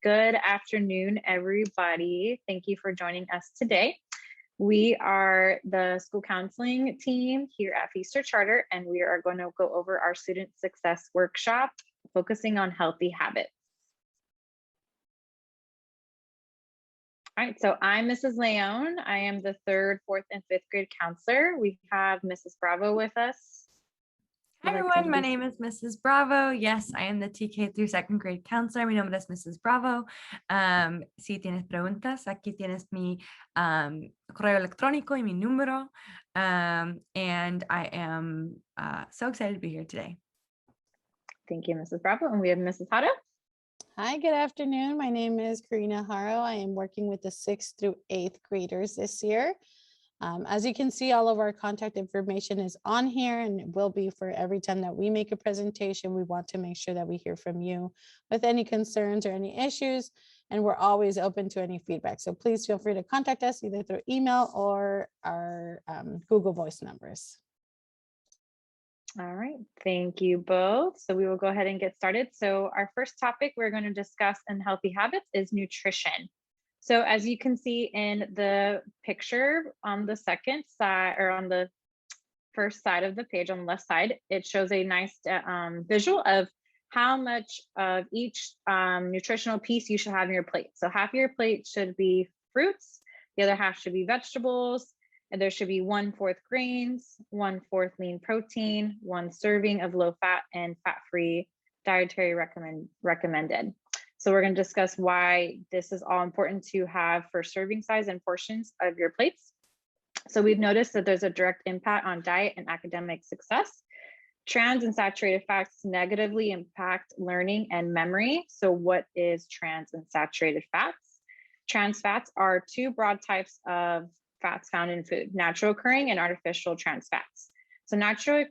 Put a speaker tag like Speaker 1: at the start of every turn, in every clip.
Speaker 1: Good afternoon, everybody. Thank you for joining us today. We are the school counseling team here at Feaster Charter, and we are going to go over our student success workshop, focusing on healthy habits. All right, so I'm Mrs. Leon. I am the 3rd, 4th, and 5th grade counselor. We have Mrs. Bravo with us.
Speaker 2: Hi everyone, my name is Mrs. Bravo. Yes, I am the TK through 2nd grade counselor. Mi nombre es Mrs. Bravo. Si tienes preguntas, aquí tienes mi correo electrónico y mi número. And I am so excited to be here today.
Speaker 1: Thank you, Mrs. Bravo. And we have Mrs. Hado.
Speaker 3: Hi, good afternoon. My name is Karina Haro. I am working with the 6th through 8th graders this year. As you can see, all of our contact information is on here, and it will be for every time that we make a presentation. We want to make sure that we hear from you with any concerns or any issues, and we're always open to any feedback. So please feel free to contact us either through email or our Google Voice numbers.
Speaker 1: All right, thank you both. So we will go ahead and get started. So our first topic we're going to discuss in healthy habits is nutrition. So as you can see in the picture on the second side, or on the first side of the page on the left side, it shows a nice visual of how much of each nutritional piece you should have in your plate. So half of your plate should be fruits, the other half should be vegetables, and there should be 1/4 grains, 1/4 lean protein, 1 serving of low fat and fat-free dietary recommended. So we're going to discuss why this is all important to have for serving size and portions of your plates. So we've noticed that there's a direct impact on diet and academic success. Trans and saturated fats negatively impact learning and memory. So what is trans and saturated fats? Trans fats are 2 broad types of fats found in food: natural occurring and artificial trans fats. So natural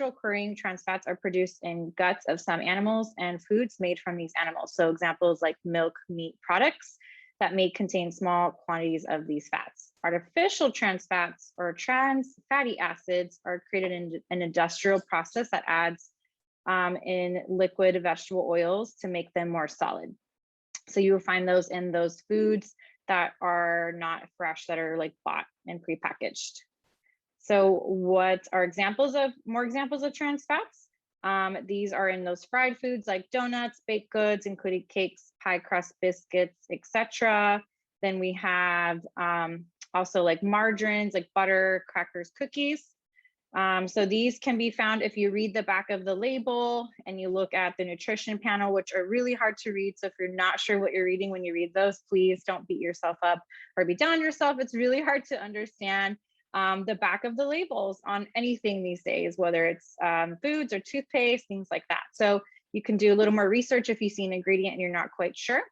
Speaker 1: occurring trans fats are produced in guts of some animals and foods made from these animals. So examples like milk, meat products that may contain small quantities of these fats. Artificial trans fats, or trans fatty acids, are created in an industrial process that adds in liquid vegetable oils to make them more solid. So you will find those in those foods that are not fresh, that are like bought and prepackaged. So what are more examples of trans fats? These are in those fried foods like donuts, baked goods, including cakes, pie crust, biscuits, etc. Then we have also like margarines, like butter, crackers, cookies. So these can be found if you read the back of the label and you look at the nutrition panel, which are really hard to read. So if you're not sure what you're reading when you read those, please don't beat yourself up or be down on yourself. It's really hard to understand the back of the labels on anything these days, whether it's foods or toothpaste, things like that. So you can do a little more research if you see an ingredient and you're not quite sure.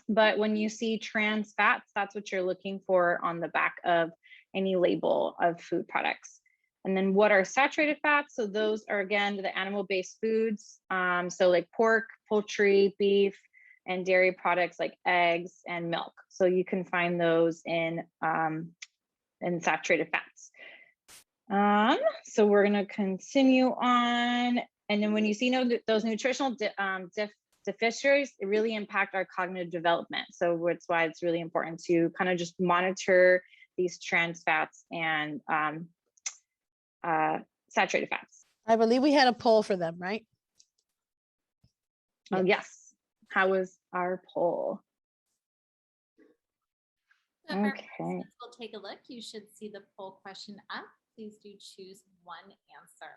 Speaker 1: But when you see trans fats, that's what you're looking for on the back of any label of food products. And then what are saturated fats? So those are, again, the animal-based foods. So like pork, poultry, beef, and dairy products like eggs and milk. So you can find those in saturated fats. So we're going to continue on. And then when you see those nutritional deficiencies, it really impact our cognitive development. So that's why it's really important to kind of just monitor these trans fats and saturated fats.
Speaker 3: I believe we had a poll for them, right?
Speaker 1: Oh, yes. How was our poll?
Speaker 4: So
Speaker 1: okay.
Speaker 4: We'll take a look. You should see the poll question up. Please do choose one answer.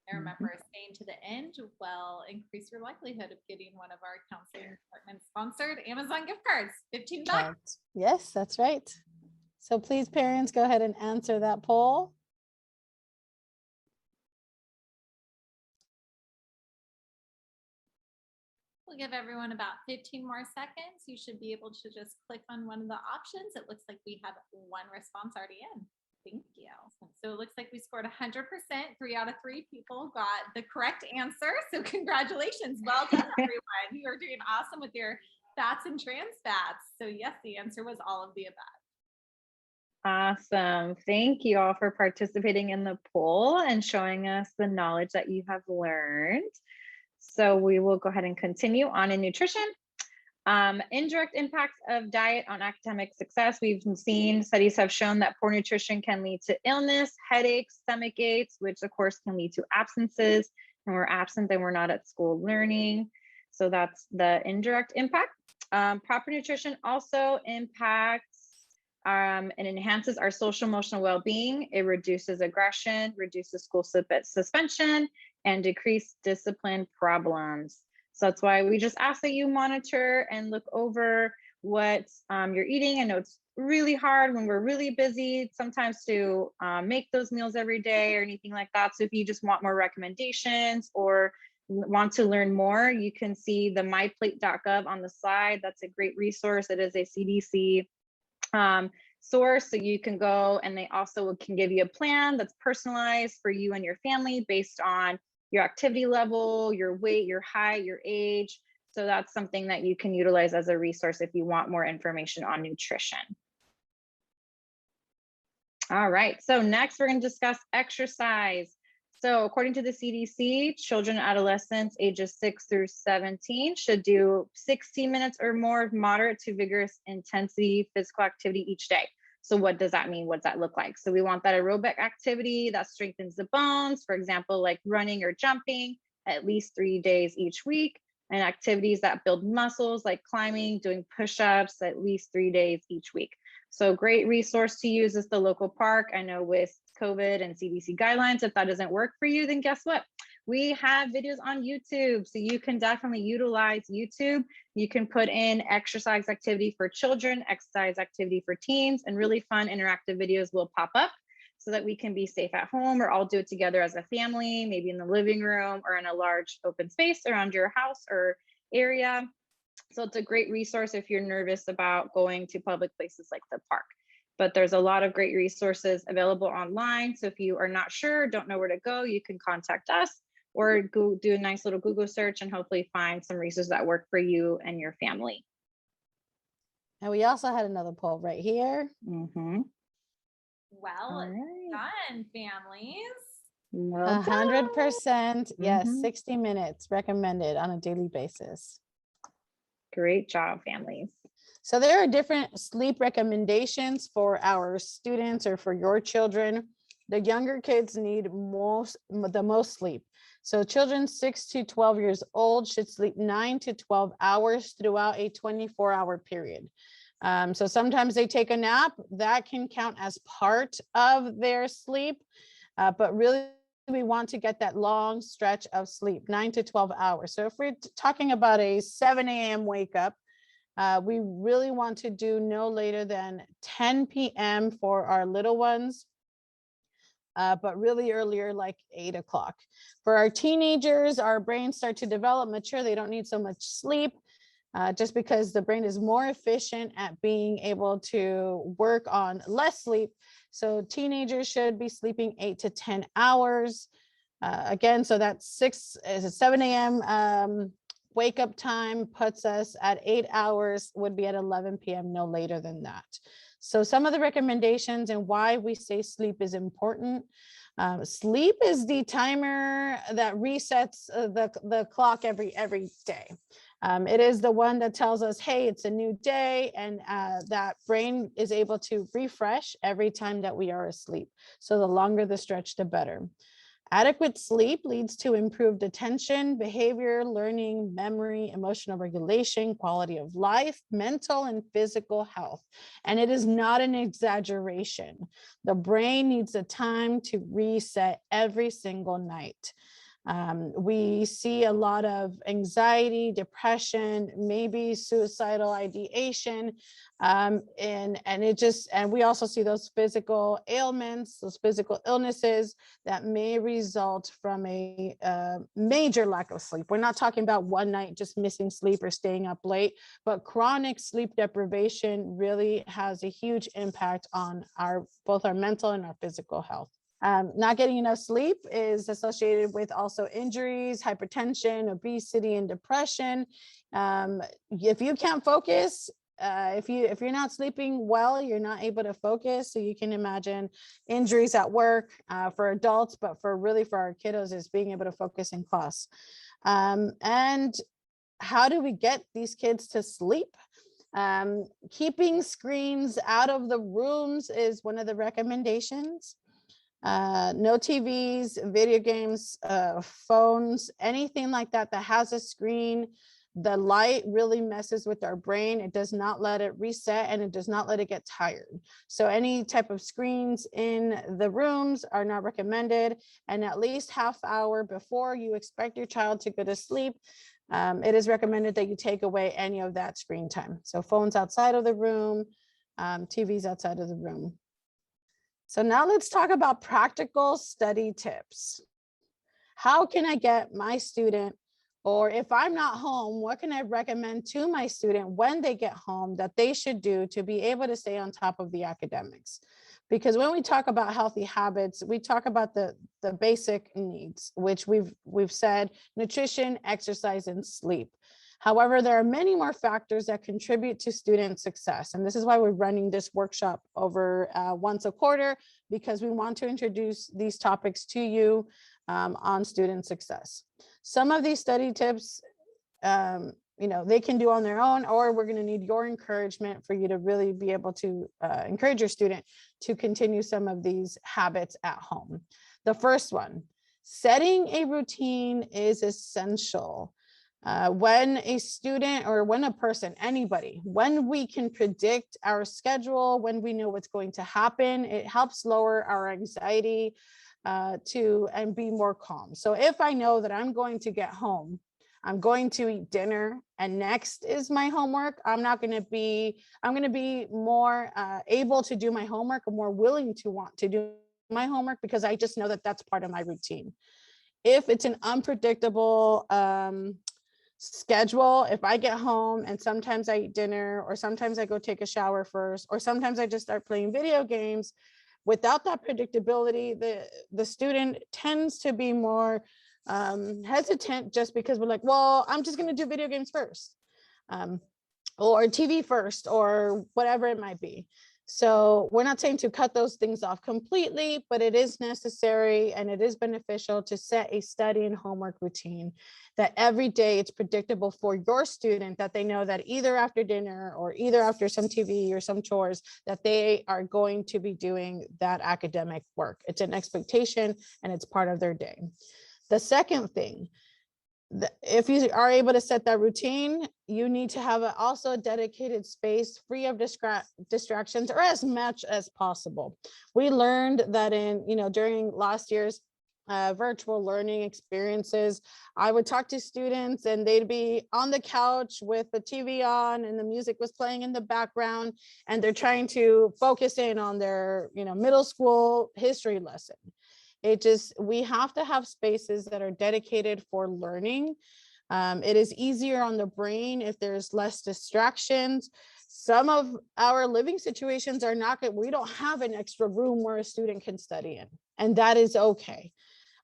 Speaker 4: And remember, staying to the end will increase your likelihood of getting one of our counseling department sponsored Amazon gift cards, $15.
Speaker 3: Yes, that's right. So please, parents, go ahead and answer that poll.
Speaker 4: We'll give everyone about 15 more seconds. You should be able to just click on one of the options. It looks like we have 1 response already in. Thank you. So it looks like we scored 100%. 3 out of 3 people got the correct answer. So congratulations. Well done, everyone. You are doing awesome with your fats and trans fats. So yes, the answer was all of the above.
Speaker 1: Awesome. Thank you all for participating in the poll and showing us the knowledge that you have learned. So we will go ahead and continue on in nutrition. Indirect impacts of diet on academic success. We've seen studies have shown that poor nutrition can lead to illness, headaches, stomach aches, which of course can lead to absences. And we're absent, then we're not at school learning. So that's the indirect impact. Proper nutrition also impacts and enhances our social emotional well-being. It reduces aggression, reduces school suspension, and decrease discipline problems. So that's why we just ask that you monitor and look over what you're eating. I know it's really hard when we're really busy sometimes to make those meals every day or anything like that. So if you just want more recommendations or want to learn more, you can see the myplate.gov on the slide. That's a great resource. It is a CDC source, so you can go, and they also can give you a plan that's personalized for you and your family based on your activity level, your weight, your height, your age. So that's something that you can utilize as a resource if you want more information on nutrition. All right, so next we're going to discuss exercise. So according to the CDC, children and adolescents ages 6 through 17 should do 60 minutes or more of moderate to vigorous intensity physical activity each day. So what does that mean? What does that look like? So we want that aerobic activity that strengthens the bones, for example, like running or jumping at least 3 days each week, and activities that build muscles like climbing, doing push-ups at least 3 days each week. So great resource to use is the local park. I know with COVID and CDC guidelines, if that doesn't work for you, then guess what? We have videos on YouTube, so you can definitely utilize YouTube. You can put in exercise activity for children, exercise activity for teens, and really fun interactive videos will pop up so that we can be safe at home or all do it together as a family, maybe in the living room or in a large open space around your house or area. So it's a great resource if you're nervous about going to public places like the park. But there's a lot of great resources available online. So if you are not sure, don't know where to go, you can contact us or go do a nice little Google search and hopefully find some resources that work for you and your family.
Speaker 3: And we also had another poll right here.
Speaker 1: Mm-hmm.
Speaker 4: Well done, families.
Speaker 1: Well
Speaker 3: 100%. Yes,
Speaker 1: Mhm.
Speaker 3: 60 minutes recommended on a daily basis.
Speaker 1: Great job, families.
Speaker 3: So there are different sleep recommendations for our students or for your children. The younger kids need the most sleep. So children 6 to 12 years old should sleep 9 to 12 hours throughout a 24-hour period. So sometimes they take a nap, that can count as part of their sleep, but really we want to get that long stretch of sleep, 9 to 12 hours. So if we're talking about a 7 a.m. wake up, we really want to do no later than 10 p.m. for our little ones, but really earlier, like 8 o'clock. For our teenagers, our brains start to develop, mature. They don't need so much sleep, just because the brain is more efficient at being able to work on less sleep. So teenagers should be sleeping 8 to 10 hours. Again, so that's 7 a.m. Wake up time puts us at 8 hours, would be at 11 p.m. no later than that. So some of the recommendations and why we say sleep is important. Sleep is the timer that resets the clock every day. It is the one that tells us, hey, it's a new day, and that brain is able to refresh every time that we are asleep. So the longer the stretch, the better. Adequate sleep leads to improved attention, behavior, learning, memory, emotional regulation, quality of life, mental and physical health. And it is not an exaggeration. The brain needs the time to reset every single night. We see a lot of anxiety, depression, maybe suicidal ideation, and we also see those physical ailments, those physical illnesses that may result from a major lack of sleep. We're not talking about one night just missing sleep or staying up late, but chronic sleep deprivation really has a huge impact on both our mental and our physical health. Not getting enough sleep is associated with also injuries, hypertension, obesity, and depression. If you can't focus, if you're not sleeping well, you're not able to focus. So you can imagine injuries at work for adults, but for our kiddos is being able to focus in class. And how do we get these kids to sleep? Keeping screens out of the rooms is one of the recommendations. No TVs, video games, phones, anything like that that has a screen. The light really messes with our brain. It does not let it reset, and it does not let it get tired. So any type of screens in the rooms are not recommended. And at least half hour before you expect your child to go to sleep, it is recommended that you take away any of that screen time. So phones outside of the room, TVs outside of the room. So now let's talk about practical study tips. How can I get my student, or if I'm not home, what can I recommend to my student when they get home that they should do to be able to stay on top of the academics? Because when we talk about healthy habits, we talk about the basic needs, which we've said: nutrition, exercise, and sleep. However, there are many more factors that contribute to student success. And this is why we're running this workshop over once a quarter, because we want to introduce these topics to you on student success. Some of these study tips, they can do on their own, or we're going to need your encouragement for you to really be able to encourage your student to continue some of these habits at home. The first one, setting a routine is essential. When a student, or when a person, anybody, when we can predict our schedule, when we know what's going to happen, it helps lower our anxiety and be more calm. So if I know that I'm going to get home, I'm going to eat dinner, and next is my homework, I'm going to be more able to do my homework, or more willing to want to do my homework, because I just know that that's part of my routine. If it's an unpredictable schedule, if I get home and sometimes I eat dinner, or sometimes I go take a shower first, or sometimes I just start playing video games, without that predictability, the student tends to be more hesitant, just because we're like, well, I'm just going to do video games first, or TV first, or whatever it might be. So we're not saying to cut those things off completely, but it is necessary and it is beneficial to set a study and homework routine that every day it's predictable for your student, that they know that either after dinner or either after some TV or some chores, that they are going to be doing that academic work. It's an expectation and it's part of their day. The second thing, if you are able to set that routine, you need to have also a dedicated space free of distractions, or as much as possible. We learned that during last year's virtual learning experiences, I would talk to students and they'd be on the couch with the TV on and the music was playing in the background, and they're trying to focus in on their middle school history lesson. We have to have spaces that are dedicated for learning. It is easier on the brain if there's less distractions. Some of our living situations are not good. We don't have an extra room where a student can study in, and that is okay.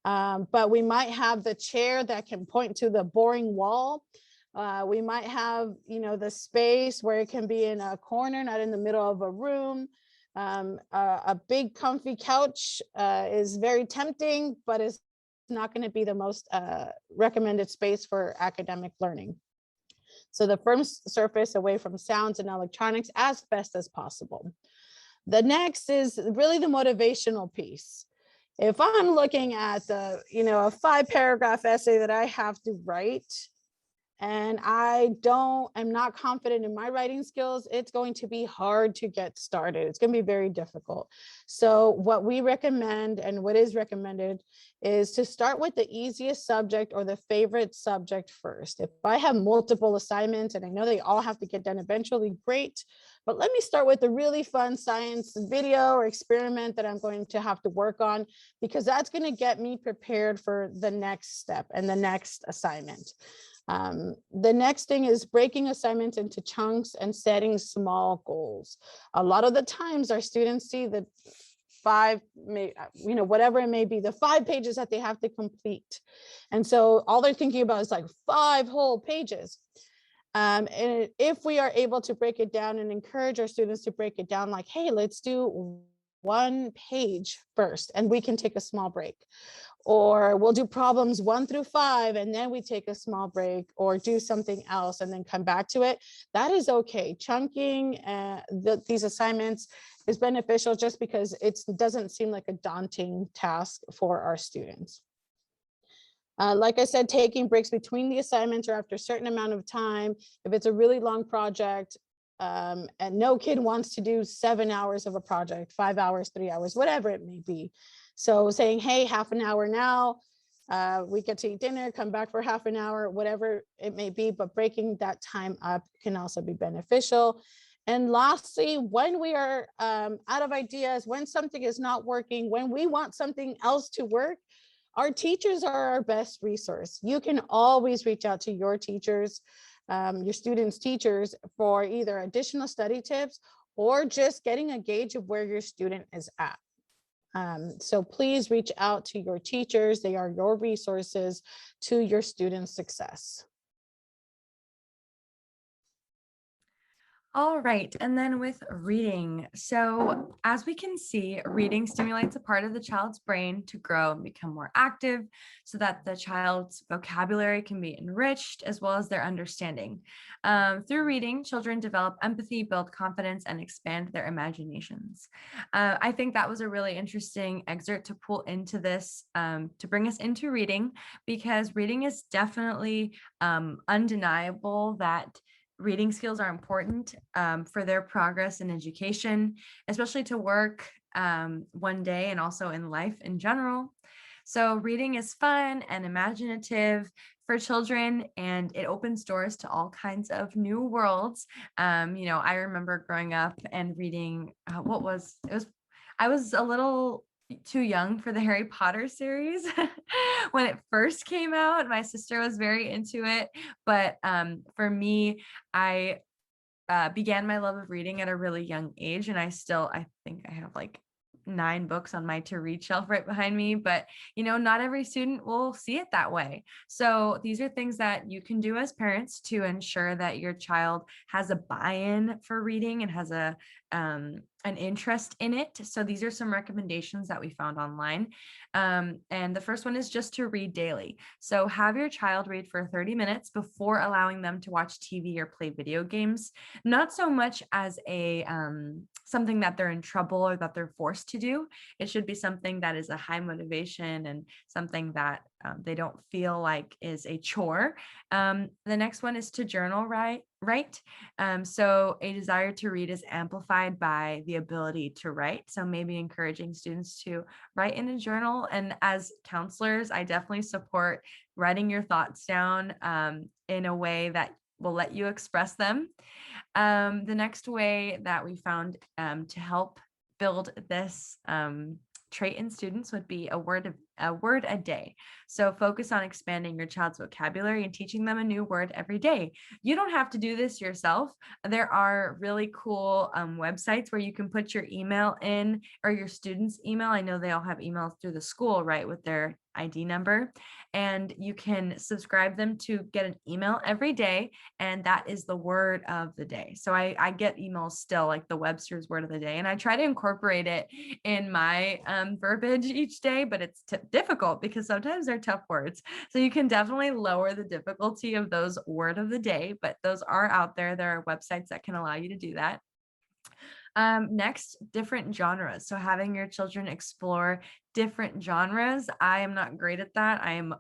Speaker 3: But we might have the chair that can point to the boring wall. We might have, the space where it can be in a corner, not in the middle of a room. A big comfy couch is very tempting, but it's not going to be the most recommended space for academic learning. So the firm surface away from sounds and electronics as best as possible. The next is really the motivational piece. If I'm looking at a 5-paragraph essay that I have to write, and I'm not confident in my writing skills, it's going to be hard to get started. It's going to be very difficult. So what we recommend, and what is recommended, is to start with the easiest subject or the favorite subject first. If I have multiple assignments and I know they all have to get done eventually, great. But let me start with a really fun science video or experiment that I'm going to have to work on, because that's going to get me prepared for the next step and the next assignment. The next thing is breaking assignments into chunks and setting small goals. A lot of the times our students see the whatever it may be, the 5 pages that they have to complete. And so all they're thinking about is like 5 whole pages. And if we are able to break it down and encourage our students to break it down, like, hey, let's do 1 page first, and we can take a small break. or we'll do problems 1 through 5, and then we take a small break or do something else and then come back to it. That is okay. Chunking these assignments is beneficial just because it doesn't seem like a daunting task for our students. Like I said, taking breaks between the assignments or after a certain amount of time, if it's a really long project, and no kid wants to do 7 hours of a project, 5 hours, 3 hours, whatever it may be. So saying, hey, half an hour now, we get to eat dinner, come back for half an hour, whatever it may be, but breaking that time up can also be beneficial. And lastly, when we are out of ideas, when something is not working, when we want something else to work, our teachers are our best resource. You can always reach out to your teachers, your students' teachers, for either additional study tips or just getting a gauge of where your student is at. So please reach out to your teachers. They are your resources to your students' success.
Speaker 2: All right, and then with reading. So as we can see, reading stimulates a part of the child's brain to grow and become more active so that the child's vocabulary can be enriched as well as their understanding. Through reading, children develop empathy, build confidence, and expand their imaginations. I think that was a really interesting excerpt to pull into this, to bring us into reading, because reading is definitely undeniable that reading skills are important for their progress in education, especially to work one day and also in life in general. So reading is fun and imaginative for children, and it opens doors to all kinds of new worlds. I remember growing up and reading, I was a little too young for the Harry Potter series when it first came out. My sister was very into it, but for me, I began my love of reading at a really young age, and I think I have like 9 books on my to read shelf right behind me, but not every student will see it that way. So these are things that you can do as parents to ensure that your child has a buy-in for reading and has an interest in it. So these are some recommendations that we found online. And the first one is just to read daily. So have your child read for 30 minutes before allowing them to watch TV or play video games, not so much as something that they're in trouble or that they're forced to do. It should be something that is a high motivation and something that they don't feel like is a chore. The next one is to journal write. So a desire to read is amplified by the ability to write. So maybe encouraging students to write in a journal. And as counselors, I definitely support writing your thoughts down in a way that will let you express them. The next way that we found to help build this trait in students would be a word a day. So focus on expanding your child's vocabulary and teaching them a new word every day. You don't have to do this yourself. There are really cool websites where you can put your email in, or your students' email. I know they all have emails through the school, right, with their ID number, and you can subscribe them to get an email every day, and that is the word of the day. So I get emails still, like the Webster's word of the day, and I try to incorporate it in my verbiage each day, but it's difficult because sometimes they're tough words. So you can definitely lower the difficulty of those word of the day, but those are out there. There are websites that can allow you to do that. Next, different genres. So having your children explore different genres. I am not great at that. I am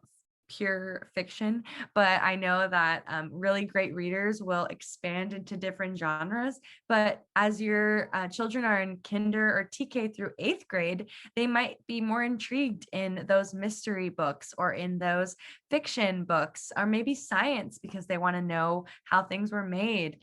Speaker 2: pure fiction, but I know that really great readers will expand into different genres. But as your children are in kinder or TK through 8th grade, they might be more intrigued in those mystery books or in those fiction books, or maybe science because they want to know how things were made.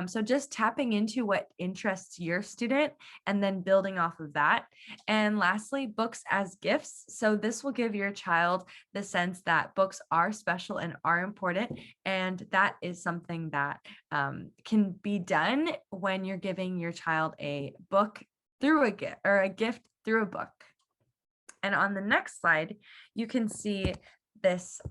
Speaker 2: So just tapping into what interests your student and then building off of that. And lastly, books as gifts. So this will give your child the sense that books are special and are important. And that is something that can be done when you're giving your child a book through a gift, or a gift through a book. And on the next slide, you can see this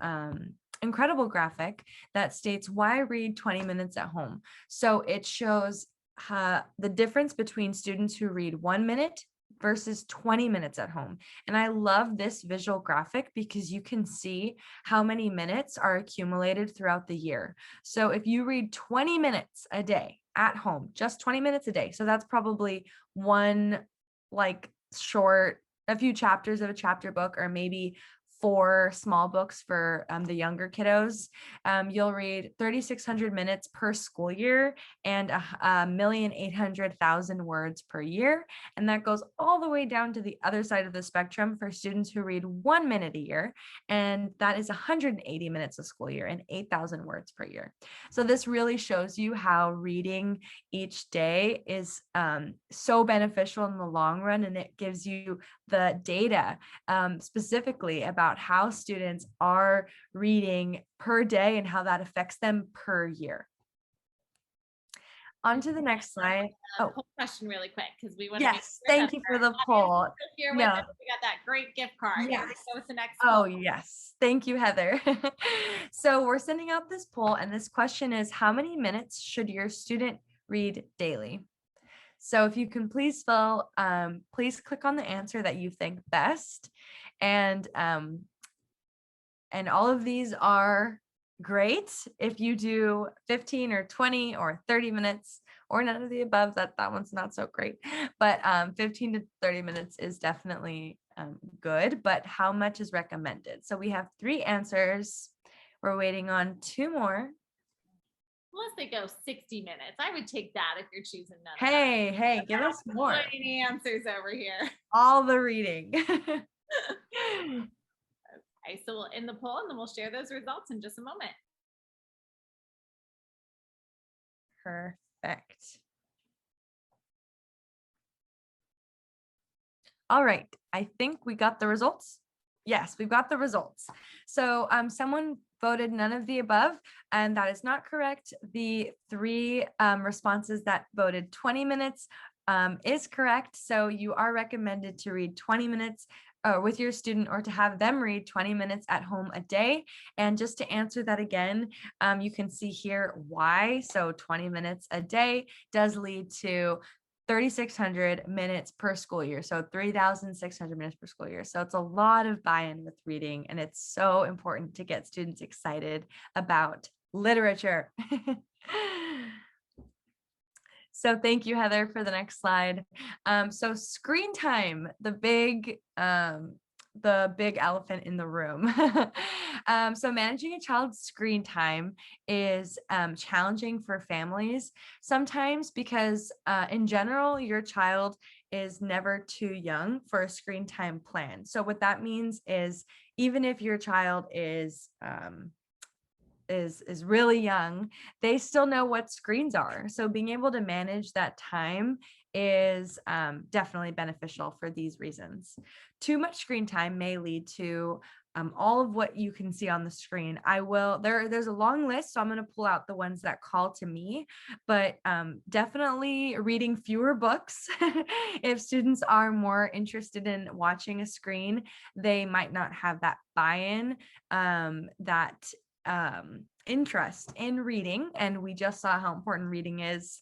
Speaker 2: incredible graphic that states why read 20 minutes at home. So it shows the difference between students who read 1 minute versus 20 minutes at home. And I love this visual graphic because you can see how many minutes are accumulated throughout the year. So if you read 20 minutes a day at home, just 20 minutes a day, so that's probably one like short, a few chapters of a chapter book, or maybe 4 small books for the younger kiddos. You'll read 3,600 minutes per school year and 1,800,000 words per year. And that goes all the way down to the other side of the spectrum for students who read 1 minute a year. And that is 180 minutes a school year and 8,000 words per year. So this really shows you how reading each day is so beneficial in the long run. And it gives you the data specifically about how students are reading per day and how that affects them per year. On to the next slide. Oh,
Speaker 4: Poll question really quick, because we want to.
Speaker 2: yes, thank you for the poll.
Speaker 4: Here with us, we got that great gift card.
Speaker 2: Yes.
Speaker 4: Go with the next.
Speaker 2: Oh,
Speaker 4: poll.
Speaker 2: yes. Thank you, Heather. So we're sending out this poll, and this question is, how many minutes should your student read daily? So if you can please please click on the answer that you think best. And all of these are great. If you do 15 or 20 or 30 minutes or none of the above, that one's not so great. But 15 to 30 minutes is definitely good, but how much is recommended? So we have 3 answers. We're waiting on 2 more.
Speaker 4: Unless they go 60 minutes. I would take that if you're choosing none.
Speaker 2: Hey, give us more.
Speaker 4: Any answers over here.
Speaker 2: All the reading.
Speaker 4: Okay, so we'll end the poll and then we'll share those results in just a moment.
Speaker 2: Perfect. All right, I think we got the results. Yes, we've got the results. So someone voted none of the above, and that is not correct. The 3 responses that voted 20 minutes is correct. So you are recommended to read 20 minutes with your student, or to have them read 20 minutes at home a day. And just to answer that again, you can see here why. So 20 minutes a day does lead to 3,600 minutes per school year. So 3,600 minutes per school year. So it's a lot of buy-in with reading, and it's so important to get students excited about literature. So thank you, Heather, for the next slide. So screen time, the big elephant in the room. So managing a child's screen time is challenging for families sometimes because in general, your child is never too young for a screen time plan. So what that means is even if your child is really young, they still know what screens are. So being able to manage that time is definitely beneficial for these reasons. Too much screen time may lead to all of what you can see on the screen. There's a long list, so I'm going to pull out the ones that call to me, but definitely reading fewer books. If students are more interested in watching a screen, they might not have that buy-in, that interest in reading, and we just saw how important reading is.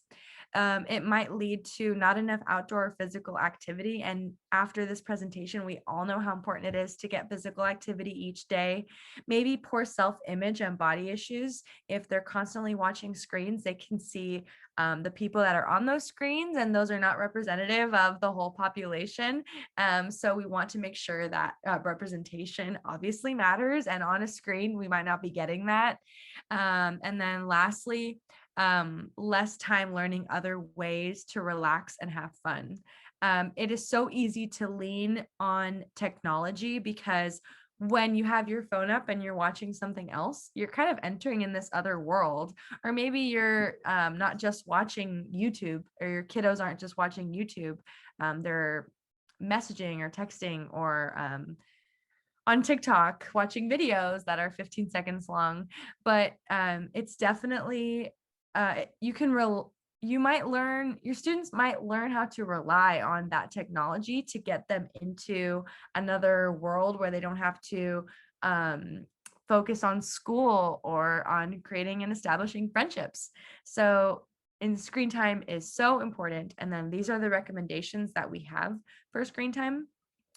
Speaker 2: It might lead to not enough outdoor or physical activity. And after this presentation, we all know how important it is to get physical activity each day. Maybe poor self-image and body issues. If they're constantly watching screens, they can see the people that are on those screens, and those are not representative of the whole population. So we want to make sure that representation obviously matters, and on a screen, we might not be getting that. And then lastly, less time learning other ways to relax and have fun. It is so easy to lean on technology because when you have your phone up and you're watching something else, you're kind of entering in this other world. Or maybe you're not just watching YouTube, or your kiddos aren't just watching YouTube. They're messaging or texting or on TikTok, watching videos that are 15 seconds long. But it's definitely, your students might learn how to rely on that technology to get them into another world where they don't have to focus on school or on creating and establishing friendships. So and screen time is so important. And then these are the recommendations that we have for screen time.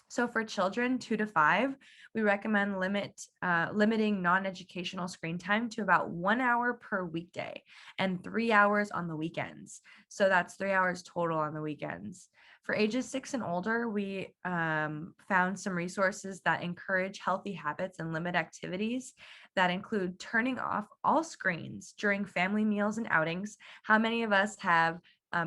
Speaker 2: So for children 2 to 5, we recommend limiting non-educational screen time to about 1 hour per weekday and 3 hours on the weekends. So that's 3 hours total on the weekends. For ages 6 and older, we found some resources that encourage healthy habits and limit activities that include turning off all screens during family meals and outings. How many of us have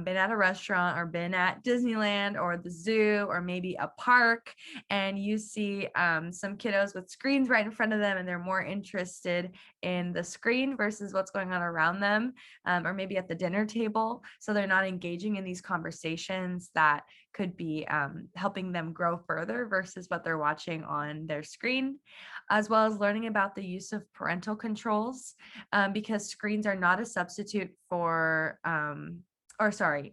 Speaker 2: been at a restaurant or been at Disneyland or the zoo or maybe a park, and you see some kiddos with screens right in front of them and they're more interested in the screen versus what's going on around them, or maybe at the dinner table. So they're not engaging in these conversations that could be helping them grow further versus what they're watching on their screen, as well as learning about the use of parental controls, because screens are not a substitute for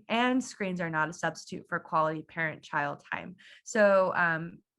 Speaker 2: and screens are not a substitute for quality parent-child time. So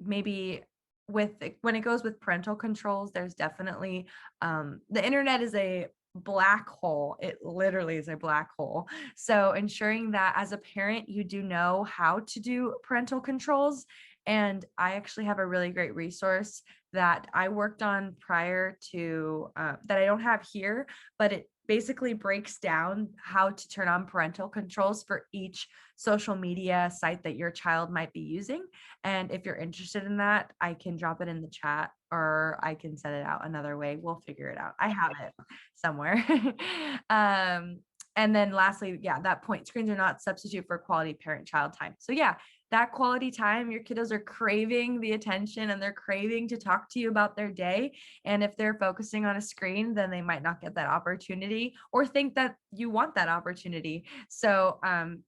Speaker 2: maybe when it goes with parental controls, there's definitely the internet is a black hole. It literally is a black hole. So ensuring that as a parent, you do know how to do parental controls. And I actually have a really great resource that I worked on prior to that I don't have here, but it basically breaks down how to turn on parental controls for each social media site that your child might be using. And if you're interested in that, I can drop it in the chat or I can send it out another way. We'll figure it out. I have it somewhere. And then lastly, that point, screens are not substitute for quality parent-child time. So that quality time, your kiddos are craving the attention and they're craving to talk to you about their day. And if they're focusing on a screen, then they might not get that opportunity or think that you want that opportunity. So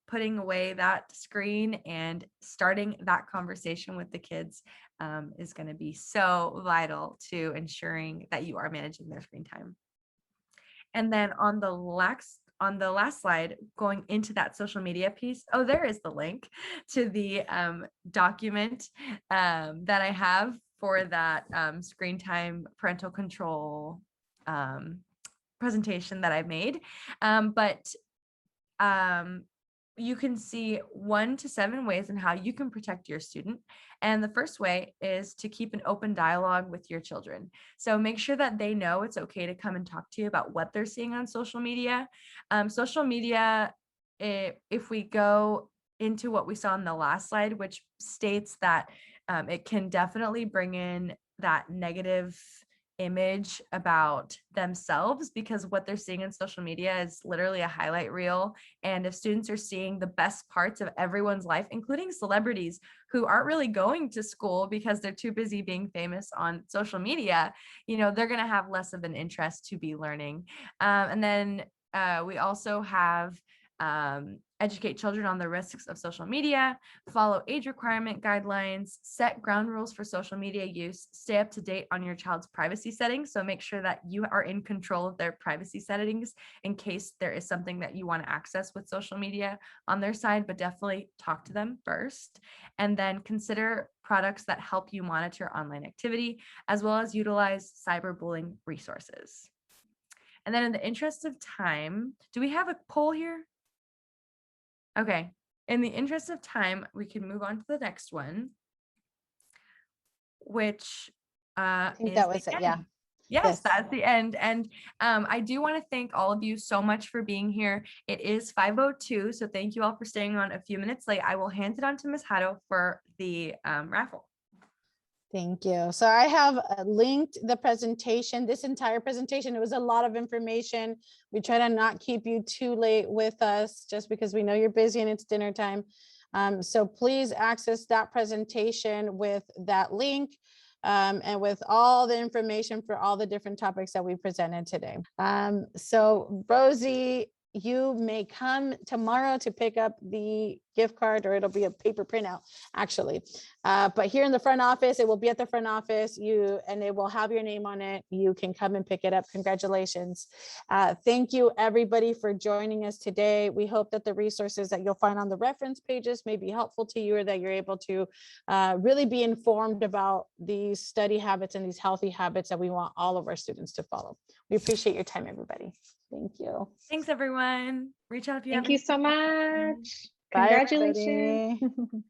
Speaker 2: putting away that screen and starting that conversation with the kids is going to be so vital to ensuring that you are managing their screen time. And then on the last slide, going into that social media piece, there is the link to the document that I have for that screen time parental control presentation that I made. But you can see 1 to 7 ways in how you can protect your student. And the first way is to keep an open dialogue with your children. So make sure that they know it's okay to come and talk to you about what they're seeing on social media. Social media, if we go into what we saw in the last slide, which states that it can definitely bring in that negative image about themselves, because what they're seeing in social media is literally a highlight reel. And if students are seeing the best parts of everyone's life, including celebrities who aren't really going to school because they're too busy being famous on social media, they're going to have less of an interest to be learning. And then we also have educate children on the risks of social media, follow age requirement guidelines, set ground rules for social media use, stay up to date on your child's privacy settings. So make sure that you are in control of their privacy settings in case there is something that you want to access with social media on their side, but definitely talk to them first. And then consider products that help you monitor online activity, as well as utilize cyberbullying resources. And then in the interest of time, do we have a poll here? Okay, in the interest of time, we can move on to the next one, which
Speaker 3: I think that was it. Yeah.
Speaker 2: Yes, that's the end. And I do want to thank all of you so much for being here. It is 5:02, so thank you all for staying on a few minutes late. I will hand it on to Ms. Hato for the raffle.
Speaker 3: Thank you. So I have linked the presentation, this entire presentation. It was a lot of information. We try to not keep you too late with us just because we know you're busy and it's dinner time. So please access that presentation with that link and with all the information for all the different topics that we presented today. So Rosie, you may come tomorrow to pick up the gift card, or it'll be a paper printout actually. But here in the front office, it will be at the front office, and it will have your name on it. You can come and pick it up. Congratulations. Thank you everybody for joining us today. We hope that the resources that you'll find on the reference pages may be helpful to you, or that you're able to really be informed about these study habits and these healthy habits that we want all of our students to follow. We appreciate your time, everybody. Thank you.
Speaker 2: Thanks, everyone. Reach out if you have
Speaker 1: Thank you
Speaker 2: any
Speaker 1: so
Speaker 2: questions.
Speaker 1: much.
Speaker 3: Bye,
Speaker 1: Congratulations.
Speaker 3: everybody.